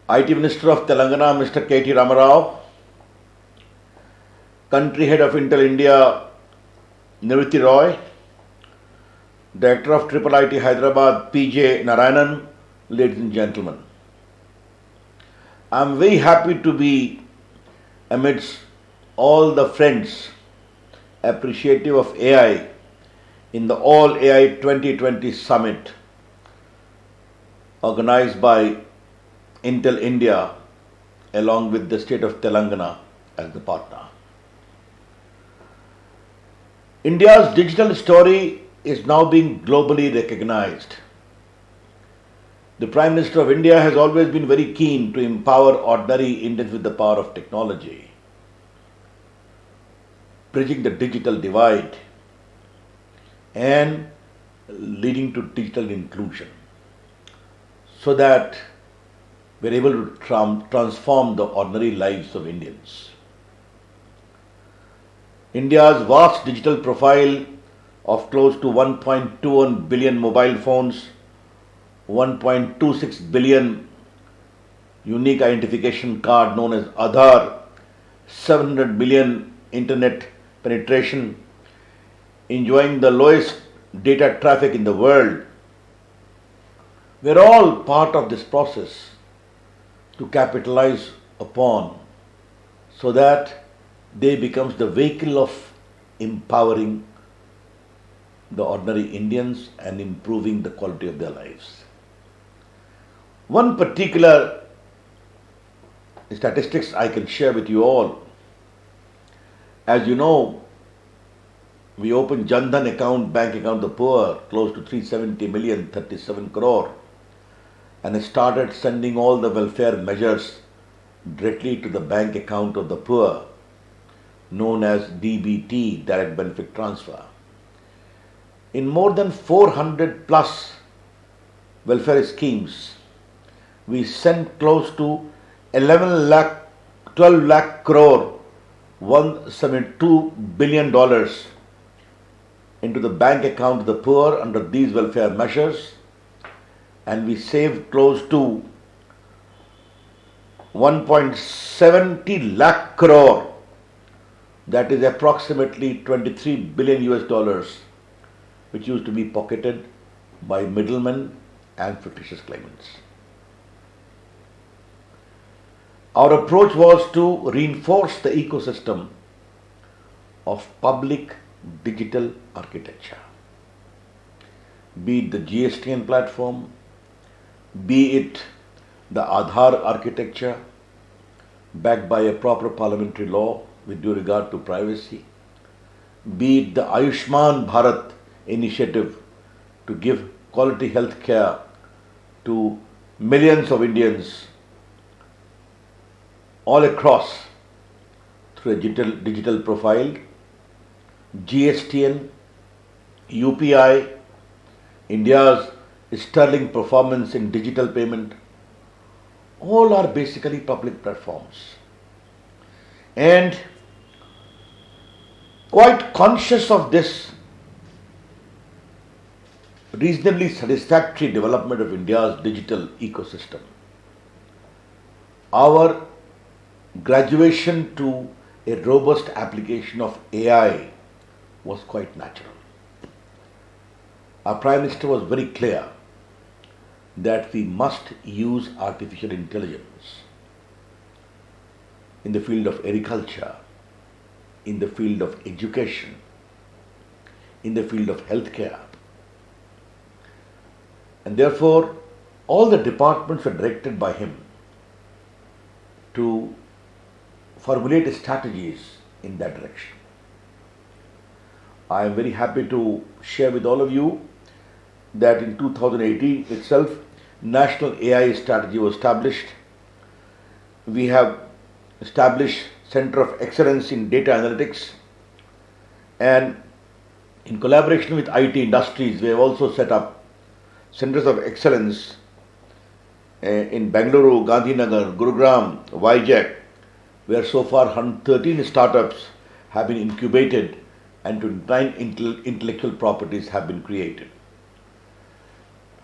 IT Minister of Telangana, Mr. K.T. Ramarao, Country Head of Intel India, Niviti Roy, Director of Triple IT Hyderabad, P.J. Narayanan, ladies and gentlemen. I am very happy to be amidst all the friends appreciative of AI in the All.ai 2020 Summit organized by Intel India along with the state of Telangana as the partner. India's digital story is now being globally recognized. The Prime Minister of India has always been very keen to empower ordinary Indians with the power of technology, bridging the digital divide and leading to digital inclusion so that we're able to transform the ordinary lives of Indians. India's vast digital profile of close to 1.21 billion mobile phones, 1.26 billion unique identification card known as Aadhaar, 700 million internet penetration, enjoying the lowest data traffic in the world. We're all part of this process to capitalize upon so that they becomes the vehicle of empowering the ordinary Indians and improving the quality of their lives. One particular statistics I can share with you all. As you know, we opened Jan Dhan account, bank account of the poor, close to 370 million, 37 crore, and started sending all the welfare measures directly to the bank account of the poor, known as DBT, Direct Benefit Transfer. In more than 400 plus welfare schemes, we sent close to 11 lakh, 12 lakh crore, $172 billion into the bank account of the poor under these welfare measures, and we saved close to 1.70 lakh crore, that is approximately 23 billion US dollars, which used to be pocketed by middlemen and fictitious claimants. Our approach was to reinforce the ecosystem of public digital architecture, be it the GSTN platform, be it the Aadhaar architecture backed by a proper parliamentary law with due regard to privacy, be it the Ayushman Bharat initiative to give quality health care to millions of Indians all across through a digital profile, GSTN, UPI, India's sterling performance in digital payment, all are basically public platforms. And quite conscious of this reasonably satisfactory development of India's digital ecosystem, our graduation to a robust application of AI was quite natural. Our Prime Minister was very clear that we must use artificial intelligence in the field of agriculture, in the field of education, in the field of healthcare. And therefore, all the departments were directed by him to formulate strategies in that direction. I am very happy to share with all of you that in 2018 itself, National AI Strategy was established. We have established Center of Excellence in Data Analytics, and in collaboration with IT industries, we have also set up Centers of Excellence in Bengaluru, Gandhinagar, Gurugram, Vizag, where so far 113 startups have been incubated and 29 intellectual properties have been created.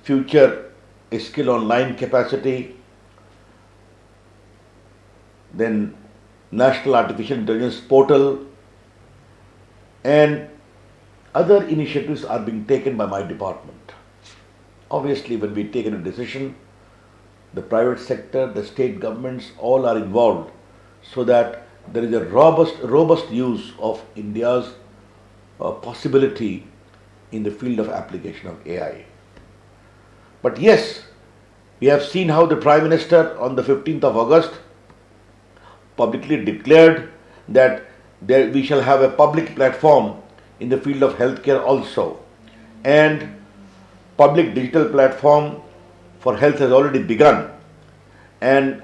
Future skill online capacity, then National Artificial Intelligence Portal, and other initiatives are being taken by my department. Obviously, when we take a decision, the private sector, the state governments, all are involved so that there is a robust use of India's possibility in the field of application of AI. But yes, we have seen how the Prime Minister on the 15th of August publicly declared that we shall have a public platform in the field of healthcare also. And public digital platform for health has already begun. And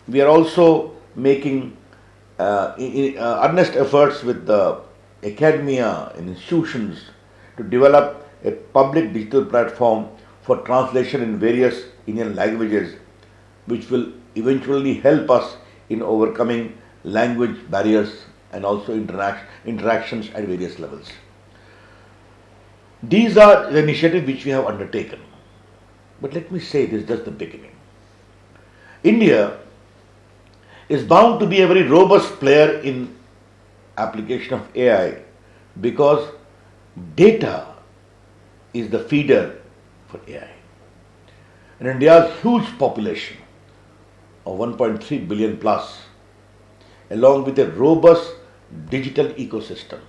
we are also making earnest efforts with the academia and institutions to develop a public digital platform for translation in various Indian languages, which will eventually help us in overcoming language barriers and also interactions at various levels. These are the initiatives which we have undertaken. But let me say this is just the beginning. India is bound to be a very robust player in application of AI because data is the feeder for AI. And India's huge population of 1.3 billion plus, along with a robust digital ecosystem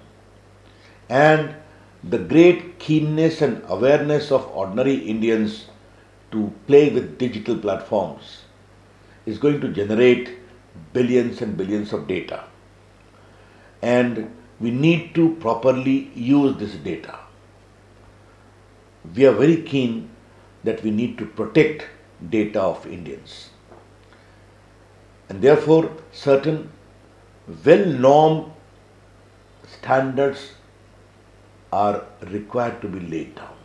and the great keenness and awareness of ordinary Indians to play with digital platforms, is going to generate billions and billions of data. And we need to properly use this data. We are very keen that we need to protect data of Indians. And therefore, certain well-normed standards are required to be laid down.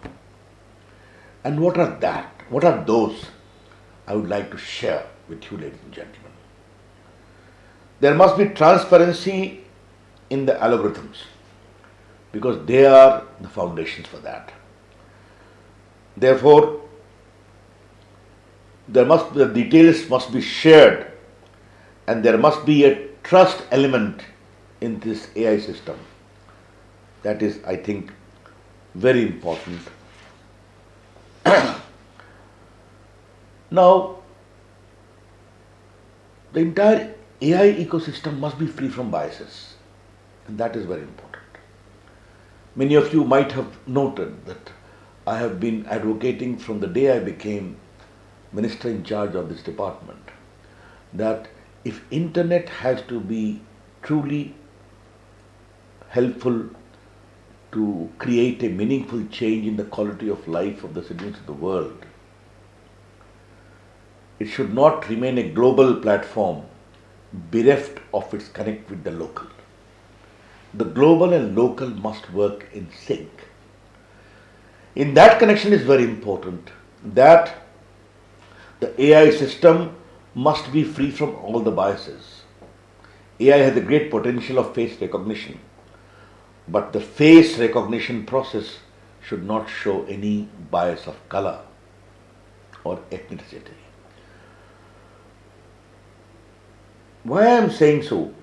And what are that? What are those? I would like to share with you, ladies and gentlemen. There must be transparency in the algorithms because they are the foundations for that. Therefore, the details must be shared and there must be a trust element in this AI system. That is, I think, very important. Now, the entire AI ecosystem must be free from biases, and that is very important. Many of you might have noted that I have been advocating from the day I became minister in charge of this department that if internet has to be truly helpful to create a meaningful change in the quality of life of the citizens of the world, it should not remain a global platform bereft of its connect with the local. The global and local must work in sync. In that connection is very important that the AI system must be free from all the biases. AI has a great potential of face recognition, but the face recognition process should not show any bias of color or ethnicity. Why I am saying so?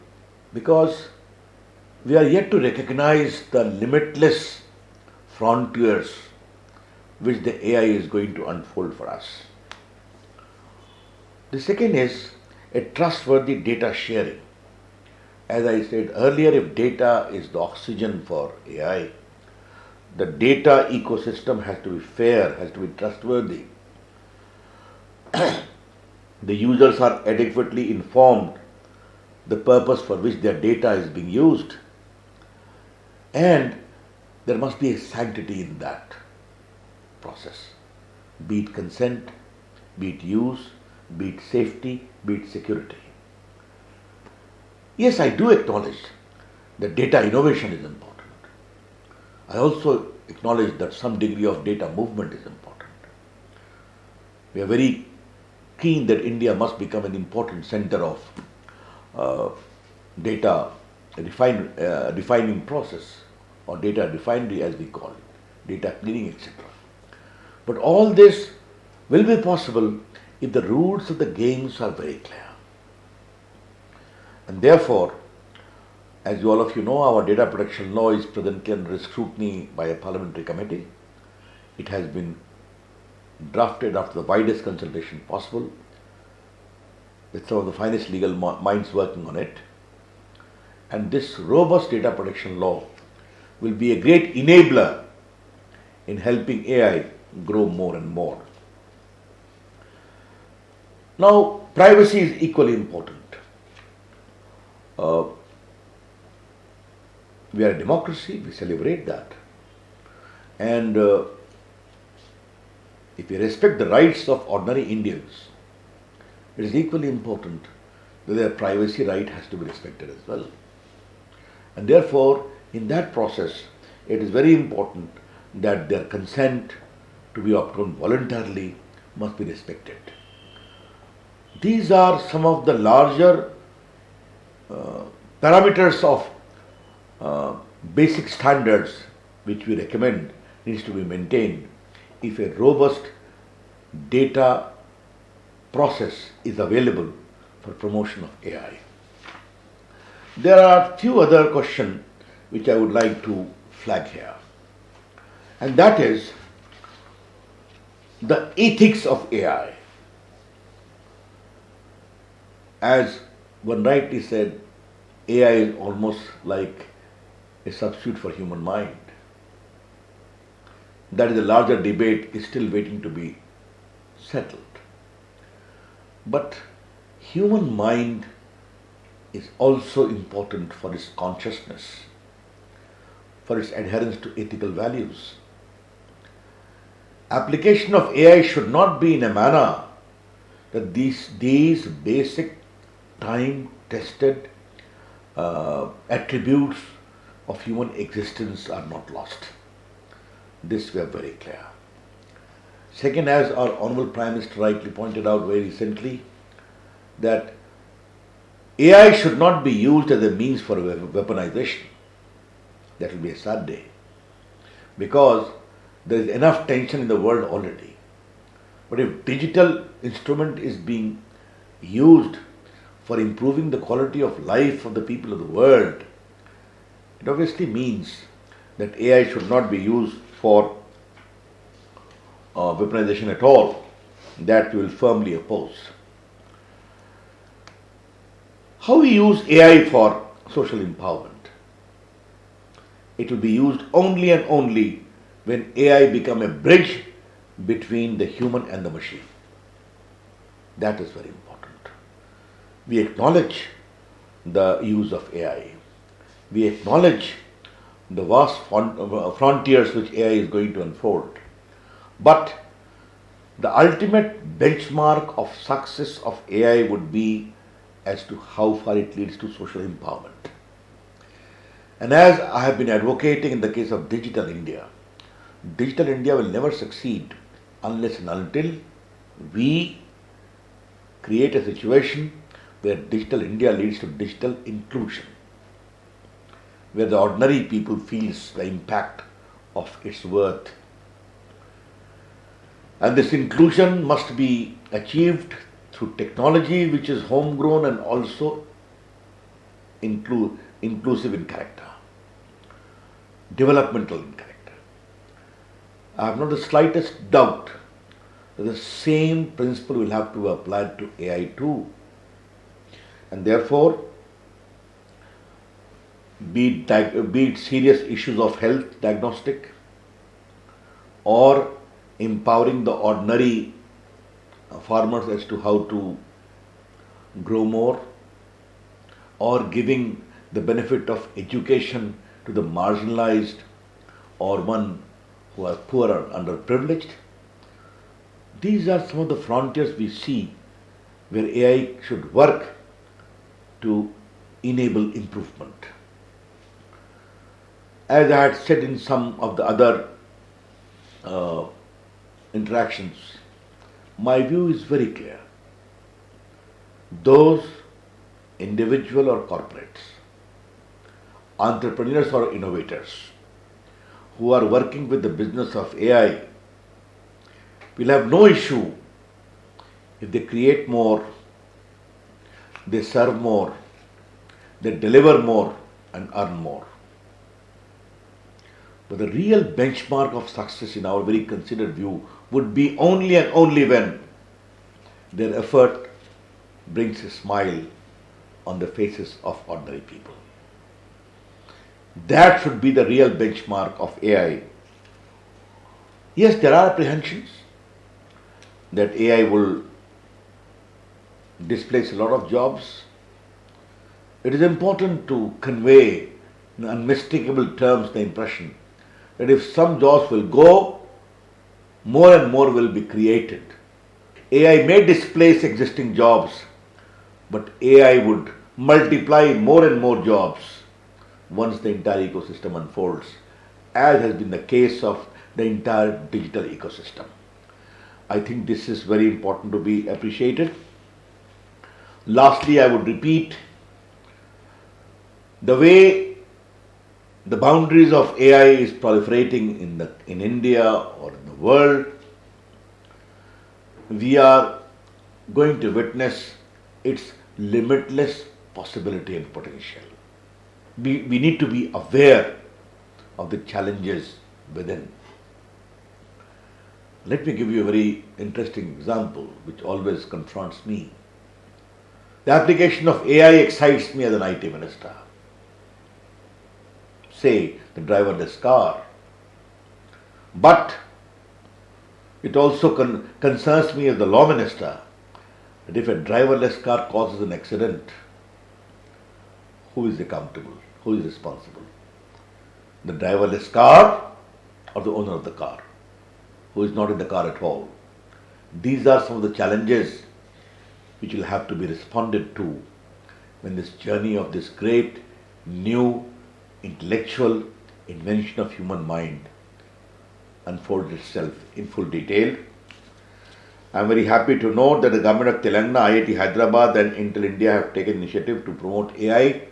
Because we are yet to recognize the limitless frontiers which the AI is going to unfold for us. The second is a trustworthy data sharing. As I said earlier, if data is the oxygen for AI, the data ecosystem has to be fair, has to be trustworthy. The users are adequately informed the purpose for which their data is being used, and there must be a sanctity in that process, be it consent, be it use, be it safety, be it security. Yes, I do acknowledge that data innovation is important. I also acknowledge that some degree of data movement is important. We are very keen that India must become an important center of data refining process, or data refinery as we call it, data cleaning, etc. But all this will be possible if the rules of the games are very clear. And therefore, as all of you know, our data protection law is presently under scrutiny by a parliamentary committee. It has been drafted after the widest consultation possible, with some of the finest legal minds working on it. And this robust data protection law will be a great enabler in helping AI grow more and more. Now, privacy is equally important. We are a democracy, we celebrate that. And if we respect the rights of ordinary Indians, it is equally important that their privacy right has to be respected as well. And therefore, in that process, it is very important that their consent to be obtained voluntarily must be respected. These are some of the larger parameters of basic standards which we recommend needs to be maintained if a robust data process is available for promotion of AI. There are few other questions which I would like to flag here, and that is the ethics of AI. As one rightly said, AI is almost like a substitute for human mind. That is a larger debate, is still waiting to be settled. But human mind is also important for its consciousness, for its adherence to ethical values. Application of AI should not be in a manner that these basic time-tested attributes of human existence are not lost. This we are very clear. Second, as our Honorable Prime Minister rightly pointed out very recently, that AI should not be used as a means for weaponization. That will be a sad day, because there is enough tension in the world already. But if digital instrument is being used for improving the quality of life of the people of the world, it obviously means that AI should not be used for weaponization at all. That we will firmly oppose. How we use AI for social empowerment? It will be used only and only when AI become a bridge between the human and the machine. That is very important. We acknowledge the use of AI. We acknowledge the vast frontiers which AI is going to unfold. But the ultimate benchmark of success of AI would be as to how far it leads to social empowerment. And as I have been advocating in the case of Digital India will never succeed unless and until we create a situation where Digital India leads to digital inclusion, where the ordinary people feels the impact of its worth. And this inclusion must be achieved through technology which is homegrown and also inclusive in character, developmental in character. I have not the slightest doubt that the same principle will have to be applied to AI too. And therefore, be it serious issues of health diagnostic, or empowering the ordinary farmers as to how to grow more, or giving the benefit of education to the marginalized or one who are poor or underprivileged. These are some of the frontiers we see where AI should work to enable improvement. As I had said in some of the other interactions, my view is very clear. Those individual or corporates, entrepreneurs or innovators who are working with the business of AI will have no issue if they create more, they serve more, they deliver more and earn more. But the real benchmark of success in our very considered view would be only and only when their effort brings a smile on the faces of ordinary people. That should be the real benchmark of AI. Yes, there are apprehensions that AI will displace a lot of jobs. It is important to convey in unmistakable terms the impression that if some jobs will go, more and more will be created. AI may displace existing jobs, but AI would multiply more and more jobs once the entire ecosystem unfolds, as has been the case of the entire digital ecosystem. I think this is very important to be appreciated. Lastly, I would repeat the way the boundaries of AI is proliferating in India or in the world, we are going to witness its limitless possibility and potential. We need to be aware of the challenges within. Let me give you a very interesting example which always confronts me. The application of AI excites me as an IT minister. Say, the driverless car. But it also concerns me as the law minister that if a driverless car causes an accident, who is accountable? Who is responsible? The driverless car or the owner of the car, who is not in the car at all? These are some of the challenges which will have to be responded to when this journey of this great new intellectual invention of human mind unfolds itself in full detail. I am very happy to note that the government of Telangana, IIT Hyderabad and Intel India have taken initiative to promote AI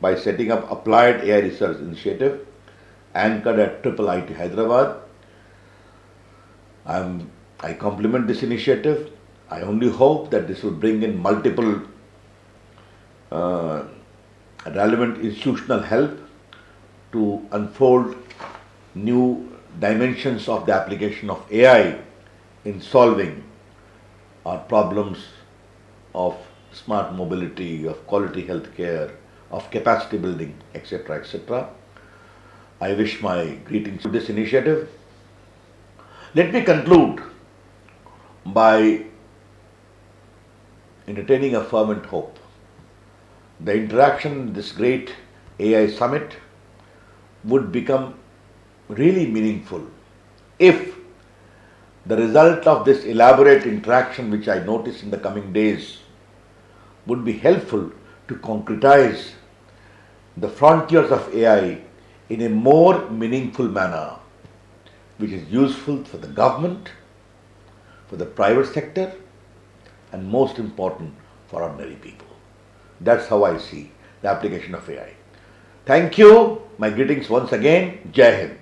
by setting up Applied AI Research Initiative anchored at IIT Hyderabad. I compliment this initiative. I only hope that this will bring in multiple relevant institutional help to unfold new dimensions of the application of AI in solving our problems of smart mobility, of quality healthcare, of capacity building, etc., etc. I wish my greetings to this initiative. Let me conclude by entertaining a fervent hope. The interaction in this great AI summit would become really meaningful if the result of this elaborate interaction, which I notice in the coming days, would be helpful to concretize the frontiers of AI in a more meaningful manner, which is useful for the government, for the private sector, and most important, for ordinary people. That's how I see the application of AI. Thank you. My greetings once again. Jai Hind.